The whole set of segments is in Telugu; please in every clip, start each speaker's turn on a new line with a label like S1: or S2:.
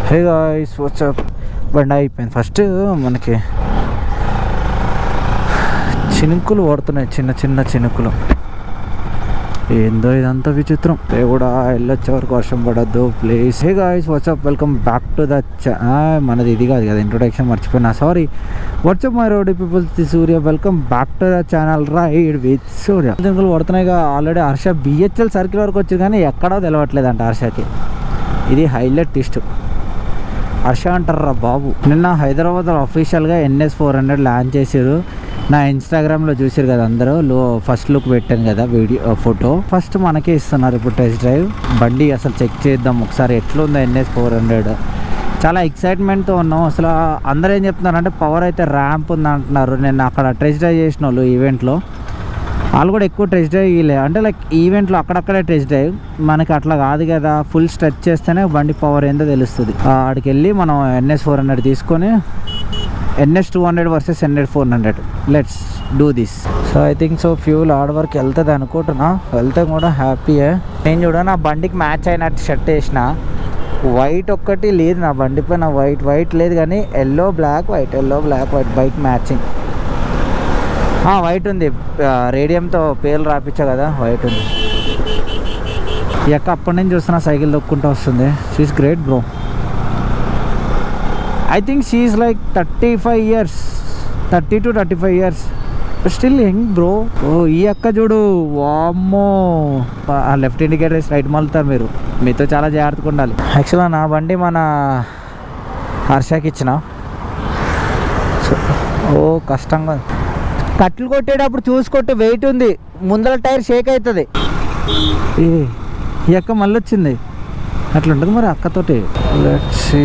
S1: హే గాయ్స్ వాట్సాప్. బండి అయిపోయింది. ఫస్ట్ మనకి చినుకులు పడుతున్నాయి, చిన్న చిన్న చినుకులు. ఏందో ఇదంతా విచిత్రం. కూడా వెళ్ళొచ్చే వరకు వర్షం పడద్దు please. Hey guys what's up, welcome back to the మనది ఇది కాదు కదా ఇంట్రొడక్షన్, మర్చిపోయినా sorry. What's up my road people, Surya. Welcome back to the channel ride with Surya. చినుకులు పడుతున్నాయి. ఆల్రెడీ హర్ష బిహెచ్ఎల్ సర్కిల్ వరకు వచ్చింది కానీ ఎక్కడో తెలవట్లేదంట హర్షకి. ఇది హైలైట్ టిస్ట్. హర్ష అంటారా బాబు. నిన్న హైదరాబాద్లో అఫీషియల్గా NS400 లాంచ్ చేసారు. నా ఇన్స్టాగ్రామ్లో చూసారు కదా అందరూ. ఫస్ట్ లుక్ పెట్టాను కదా వీడియో ఫోటో. ఫస్ట్ మనకే ఇస్తున్నారు ఇప్పుడు టెస్ట్ డ్రైవ్. బండి అసలు చెక్ చేద్దాం ఒకసారి ఎట్లుందో NS400. చాలా ఎక్సైట్మెంట్తో ఉన్నాం. అసలు అందరూ ఏం చెప్తున్నారంటే పవర్ అయితే ర్యాంప్ ఉంది అంటున్నారు. నేను అక్కడ టెస్ట్ డ్రైవ్ చేసిన వాళ్ళు ఈవెంట్లో వాళ్ళు కూడా ఎక్కువ టెస్ట్ డ్రైవ్ ఇవ్వలేదు. అంటే లైక్ ఈవెంట్లో అక్కడక్కడే టెస్ట్ డ్రైవ్. మనకి అట్లా కాదు కదా, ఫుల్ స్ట్రెచ్ చేస్తేనే బండి పవర్ ఏందో తెలుస్తుంది. ఆడికి వెళ్ళి మనం NS400 తీసుకొని NS200 versus NS400 let's do this. So I think so fuel hard work వెళ్తుంది అనుకుంటున్నా. వెళ్తే కూడా హ్యాపీయే. నేను చూడ నా బండికి మ్యాచ్ అయినట్టు షర్ట్ వేసిన. వైట్ ఒక్కటి లేదు నా బండి పైన. వైట్ లేదు కానీ yellow black white bike matching. White ఉంది, రేడియంతో పేర్లు రాపించా కదా, వైట్ ఉంది. ఈ అక్క అప్పటి నుంచి చూస్తున్నా సైకిల్ దొక్కుంటూ వస్తుంది. She's great bro. I think she is like 35 years, 30 to 35 years, still young bro. ఈ అక్క చూడు, వామ్మో. లెఫ్ట్ ఇండికేటర్స్ రైట్ మలుతారు మీరు. మీతో చాలా జాగ్రత్తగా ఉండాలి. యాక్చువల్గా నా బండి మన హర్షకి ఇచ్చిన. కష్టంగా కట్లు కొట్టేటప్పుడు చూసుకొట్టు, వెయిట్ ఉంది. ముందర టైర్ షేక్ అవుతుంది. ఈ అక్క మళ్ళీ వచ్చింది. అట్లా ఉంటుంది మరి అక్కతోటి. లెట్స్ సీ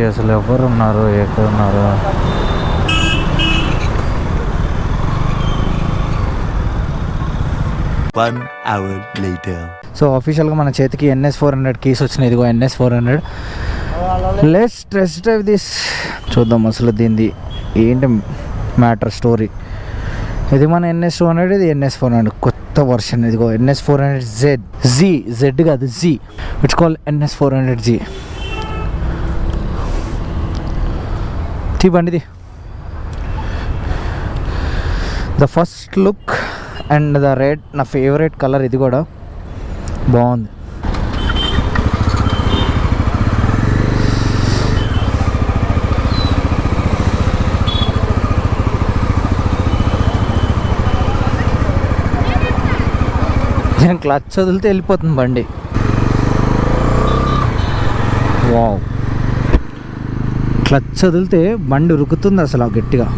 S1: అసలు ఎవరు ఉన్నారు, ఎక్కడ ఉన్నారు. సో అఫీషియల్గా మన చేతికి NS400 కీస్ వచ్చినాయి. ఇదిగో NS400. Let's test drive this. చూద్దాం అసలు దీనిది ఏంటి మ్యాటర్ స్టోరీ. ఇది మన NS200, ఇది NS400 కొత్త వర్షన్. ఇదిగో NS400 Z కాదు Z. It's call NS400Z. బండిది the first look and the red, నా ఫేవరెట్ కలర్. ఇది కూడా బాగుంది. నేను క్లచ్ వదిలితే వెళ్ళిపోతుంది బండి. వావ్, క్లచ్ వదిలితే బండి ఉరుకుతుంది అసలు గట్టిగా.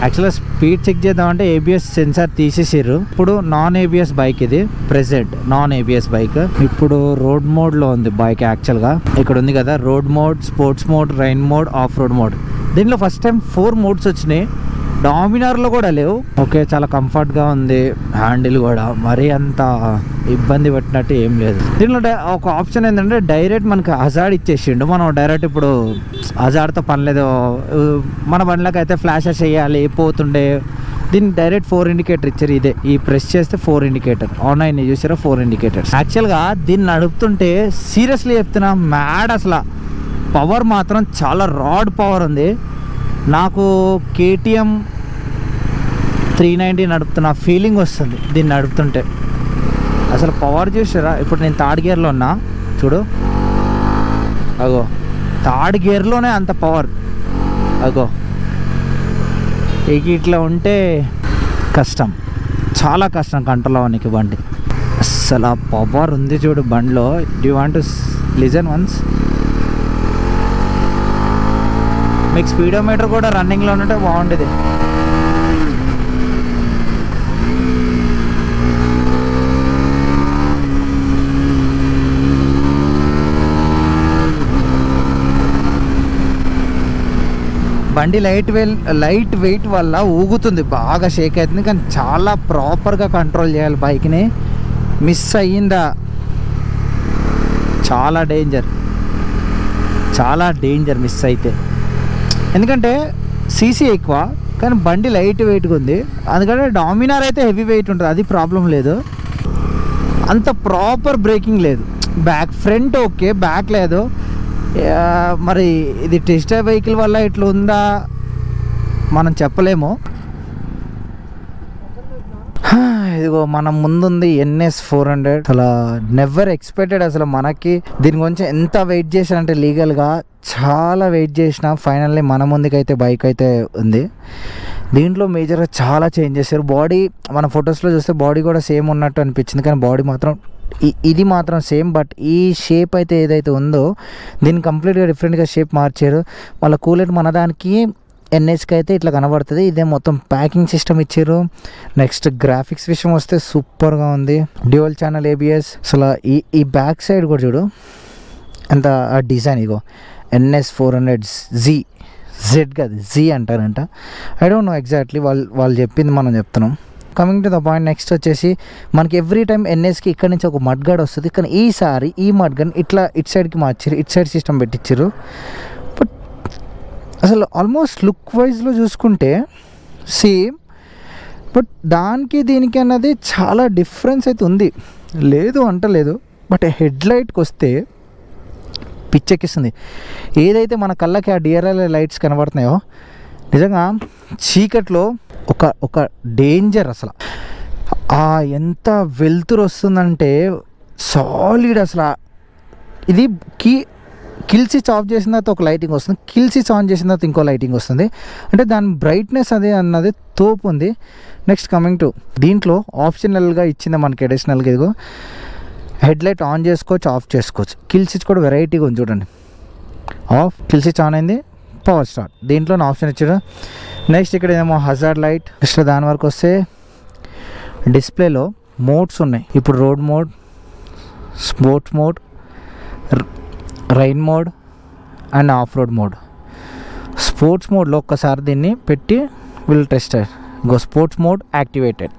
S1: యాక్చువల్గా స్పీడ్ చెక్ చేద్దామంటే ABS సెన్సార్ తీసేసారు. ఇప్పుడు నాన్ ABS బైక్ ఇది. Present non ABS bike. ఇప్పుడు రోడ్ మోడ్లో ఉంది బైక్. యాక్చువల్గా ఇక్కడ ఉంది కదా road mode, sports mode, rain mode, of road mode. దీంట్లో ఫస్ట్ టైం 4 మోడ్స్ వచ్చినాయి. డామినార్లో కూడా లేవు. ఓకే, చాలా కంఫర్ట్గా ఉంది. హ్యాండిల్ కూడా మరీ అంత ఇబ్బంది పెట్టినట్టు ఏం లేదు. దీంట్లో ఒక ఆప్షన్ ఏంటంటే డైరెక్ట్ మనకు హజార్డ్ ఇచ్చేసిండు. మనం డైరెక్ట్ ఇప్పుడు హజార్డ్తో పని లేదు. మన బండ్లకు అయితే ఫ్లాషెస్ వేయాలి పోతుండే. దీనికి డైరెక్ట్ 4 ఇండికేటర్ ఇచ్చారు. ఇదే ఈ ప్రెస్ చేస్తే 4 ఇండికేటర్. ఆన్లైన్ చూసారా 4 ఇండికేటర్స్. యాక్చువల్గా దీన్ని నడుపుతుంటే సీరియస్లీ చెప్తున్నా మ్యాడ్. అసలు పవర్ మాత్రం చాలా రాడ్ పవర్ ఉంది. నాకు KTM 390 నడుపుతున్న ఫీలింగ్ వస్తుంది దీన్ని నడుపుతుంటే. అసలు పవర్ చూసారా. ఇప్పుడు నేను థర్డ్ గేర్లో ఉన్నా చూడు. అగో థర్డ్ గేర్లోనే అంత పవర్. అగో ఇట్లా ఉంటే కష్టం, చాలా కష్టం కంట్రోల్ అవ్వడానికి బండి. అసలు ఆ పవర్ ఉంది చూడు బండిలో. Do want to listen once. మీకు స్పీడోమీటర్ కూడా రన్నింగ్లో ఉంటే బాగుండేది. బండి లైట్ వెయిట్ వల్ల ఊగుతుంది, బాగా షేక్ అవుతుంది. కానీ చాలా ప్రాపర్గా కంట్రోల్ చేయాలి బైక్ని. మిస్ అయ్యిందా చాలా డేంజర్ మిస్ అయితే. ఎందుకంటే సీసీ ఎక్కువ, కానీ బండి లైట్ వెయిట్గా ఉంది. అందుకంటే డామినార్ అయితే హెవీ వెయిట్ ఉంటుంది, అది ప్రాబ్లం లేదు. అంత ప్రాపర్ బ్రేకింగ్ లేదు. బ్యాక్ ఫ్రంట్ ఓకే, బ్యాక్ లేదు. మరి ఇది టెస్ట్ డ్రైవ్ వెహికల్ వల్ల ఇట్లా ఉందా మనం చెప్పలేము. ఇదిగో మనం ముందుంది NS400. అసలు నెవర్ ఎక్స్పెక్టెడ్. అసలు మనకి దీని గురించి ఎంత వెయిట్ చేశానంటే లీగల్గా చాలా వెయిట్ చేసిన ఫైనల్లీ మన ముందుకైతే బైక్ అయితే ఉంది. దీంట్లో మేజర్గా చాలా చేంజ్ చేశారు. బాడీ మన ఫొటోస్లో చూస్తే బాడీ కూడా సేమ్ ఉన్నట్టు అనిపించింది, కానీ బాడీ మాత్రం ఇది మాత్రం సేమ్. బట్ ఈ షేప్ అయితే ఏదైతే ఉందో దీన్ని కంప్లీట్గా డిఫరెంట్గా షేప్ మార్చారు. వాళ్ళ కూలెంట్ మన దానికి NSకి అయితే ఇట్లా కనబడుతుంది. ఇదే మొత్తం ప్యాకింగ్ సిస్టమ్ ఇచ్చారు. నెక్స్ట్ గ్రాఫిక్స్ విషయం వస్తే సూపర్గా ఉంది. Dual channel ABS. అసలు ఈ బ్యాక్ సైడ్ కూడా చూడు అంత ఆ డిజైన్. ఇగో NS400Z కాదు Z అంటారంట. ఐ డోంట్ నో ఎగ్జాక్ట్లీ, వాళ్ళు చెప్పింది మనం చెప్తున్నాం. Coming to the point, next వచ్చేసి మనకి ఎవ్రీ టైం NSకి ఇక్కడ నుంచి ఒక మడ్ గార్డ్ వస్తుంది, కానీ ఈసారి ఈ మడ్ గార్డ్ ఇట్లా ఇటు సైడ్కి మార్చారు, ఇటు సైడ్ సిస్టమ్ పెట్టించారు. బట్ అసలు ఆల్మోస్ట్ లుక్ వైజ్లో చూసుకుంటే సేమ్, బట్ దానికి దీనికి అన్నది చాలా డిఫరెన్స్ అయితే ఉంది, లేదు అంటలేదు. బట్ హెడ్ లైట్కి వస్తే పిచ్చెక్కిస్తుంది. ఏదైతే మన కళ్ళకి ఆ DRL లైట్స్ కనబడుతున్నాయో నిజంగా చీకట్లో ఒక డేంజర్. అసలు ఎంత వెలుతురు వస్తుందంటే సాలిడ్. అసలు ఇది కిల్ స్విచ్ ఆఫ్ చేసిన తర్వాత ఒక లైటింగ్ వస్తుంది, కిల్ స్విచ్ ఆన్ చేసిన తర్వాత ఇంకో లైటింగ్ వస్తుంది. అంటే దాని బ్రైట్నెస్ అది అన్నది తోపు ఉంది. నెక్స్ట్ కమింగ్ టు దీంట్లో ఆప్షనల్గా ఇచ్చింది మనకి అడిషనల్గా. ఇదిగో హెడ్ లైట్ ఆన్ చేసుకోవచ్చు, ఆఫ్ చేసుకోవచ్చు. కిల్ స్విచ్ కూడా వెరైటీగా ఉంది చూడండి. ఆఫ్, కిల్ స్విచ్ ఆన్ అయింది, పవర్ స్టార్ట్. దీంట్లో ఆప్షన్ ఇచ్చాడు. నెక్స్ట్ ఇక్కడ ఏమో హజార్డ్ లైట్. నెక్స్ట్ దాని వరకు వస్తే డిస్ప్లేలో మోడ్స్ ఉన్నాయి. ఇప్పుడు road mode, sports mode, rain mode and off road mode. Sports మోడ్లో ఒక్కసారి దీన్ని పెట్టి will test. Go sports mode activated.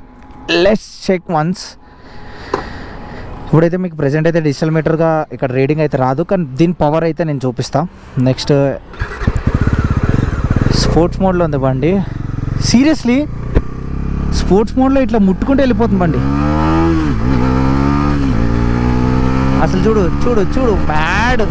S1: Let's check once. ఇప్పుడైతే మీకు ప్రజెంట్ అయితే డిజిటల్ మీటర్గా ఇక్కడ రీడింగ్ అయితే రాదు, కానీ దీని పవర్ అయితే నేను చూపిస్తాను. నెక్స్ట్ స్పోర్ట్స్ మోడ్లో ఉంది బండి. సీరియస్లీ స్పోర్ట్స్ మోడ్లో ఇట్లా ముట్టుకుంటే వెళ్ళిపోతుంది బండి. అసలు చూడు చూడు చూడు, మ్యాడ్.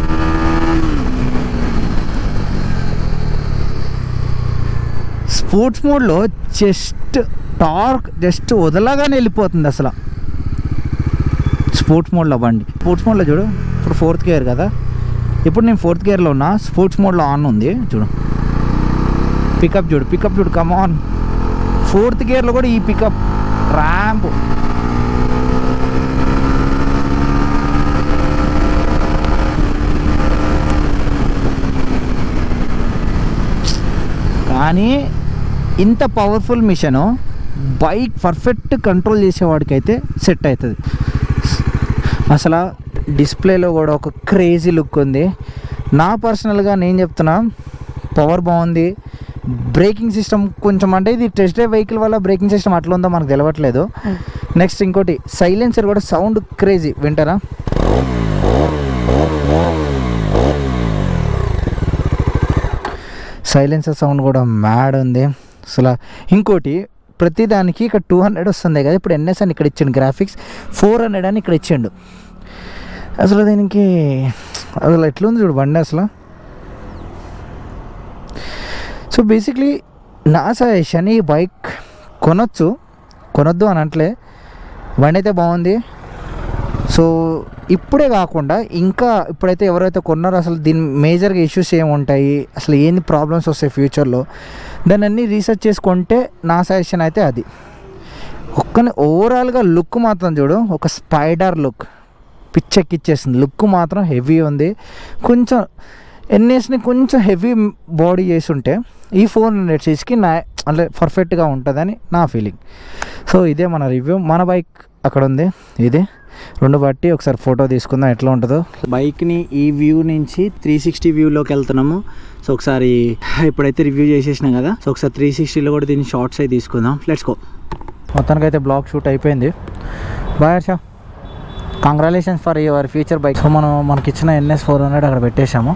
S1: స్పోర్ట్స్ మోడ్లో జస్ట్ టార్క్ జస్ట్ వదలగానే వెళ్ళిపోతుంది అసలు స్పోర్ట్స్ మోడ్లో బండి. స్పోర్ట్స్ మోడ్లో చూడు, ఇప్పుడు 4th గేర్ కదా, ఇప్పుడు నేను 4th గేర్లో ఉన్నా. స్పోర్ట్స్ మోడ్లో ఆన్ ఉంది చూడు. పికప్ చూడు కమాన్. 4th గేర్లో కూడా ఈ పికప్ ర్యాంప్. కానీ ఇంత powerful machine bike perfect control చేసేవాడికి అయితే సెట్ అవుతుంది. అసలు డిస్ప్లేలో కూడా ఒక క్రేజీ లుక్ ఉంది. నా పర్సనల్గా నేను చెప్తున్నా, పవర్ బాగుంది. బ్రేకింగ్ సిస్టమ్ కొంచెం, అంటే ఇది టెస్ట్ డ్రైవ్ వెహికల్ వల్ల బ్రేకింగ్ సిస్టమ్ అట్లా ఉందో మనకు తెలియట్లేదు. నెక్స్ట్ ఇంకోటి సైలెన్సర్ కూడా సౌండ్ క్రేజీ, వింటారా? సైలెన్సర్ సౌండ్ కూడా మ్యాడ్ ఉంది అసలు. ఇంకోటి ప్రతిదానికి ఇక్కడ 200 వస్తుంది కదా, ఇప్పుడు NS అని ఇక్కడ ఇచ్చిండు, గ్రాఫిక్స్ 400 అని ఇక్కడ ఇచ్చిండు. అసలు దీనికి అసలు ఎట్లుంది చూడు బండి అసలు. సో బేసిక్లీ నా సజెషన్, ఈ బైక్ కొనొద్దు అని అంటే బండి అయితే బాగుంది. సో ఇప్పుడే కాకుండా ఇంకా ఇప్పుడైతే ఎవరైతే కొన్నారో అసలు దీని మేజర్గా ఇష్యూస్ ఏముంటాయి, అసలు ఏంది ప్రాబ్లమ్స్ వస్తాయి ఫ్యూచర్లో, దాన్ని అన్నీ రీసెర్చ్ చేసుకుంటే నా సజెషన్ అయితే అది. ఓవరాల్గా లుక్ మాత్రం చూడు, ఒక స్పైడర్ లుక్ పిచ్చెక్కిచ్చేస్తుంది. లుక్ మాత్రం హెవీ ఉంది. కొంచెం NSని కొంచెం హెవీ బాడీ చేసి ఉంటే ఈ 400cc అంటే పర్ఫెక్ట్గా ఉంటుందని నా ఫీలింగ్. సో ఇదే మన రివ్యూ. మన బైక్ అక్కడ ఉంది, ఇది రెండు బట్టి ఒకసారి ఫోటో తీసుకుందాం ఎట్లా ఉంటుందో. బైక్ని ఈ వ్యూ నుంచి 360 వ్యూలోకి వెళ్తున్నాము. సో ఒకసారి ఇప్పుడైతే రివ్యూ చేసేసినాం కదా, సో ఒకసారి 360లో కూడా దీన్ని షార్ట్స్ అయితే తీసుకుందాం. Let's go. మొత్తానికైతే బ్లాగ్ షూట్ అయిపోయింది. Bye Harsha, congratulations for your future bike. So మనకి ఇచ్చిన NS400 అక్కడ పెట్టేశాము.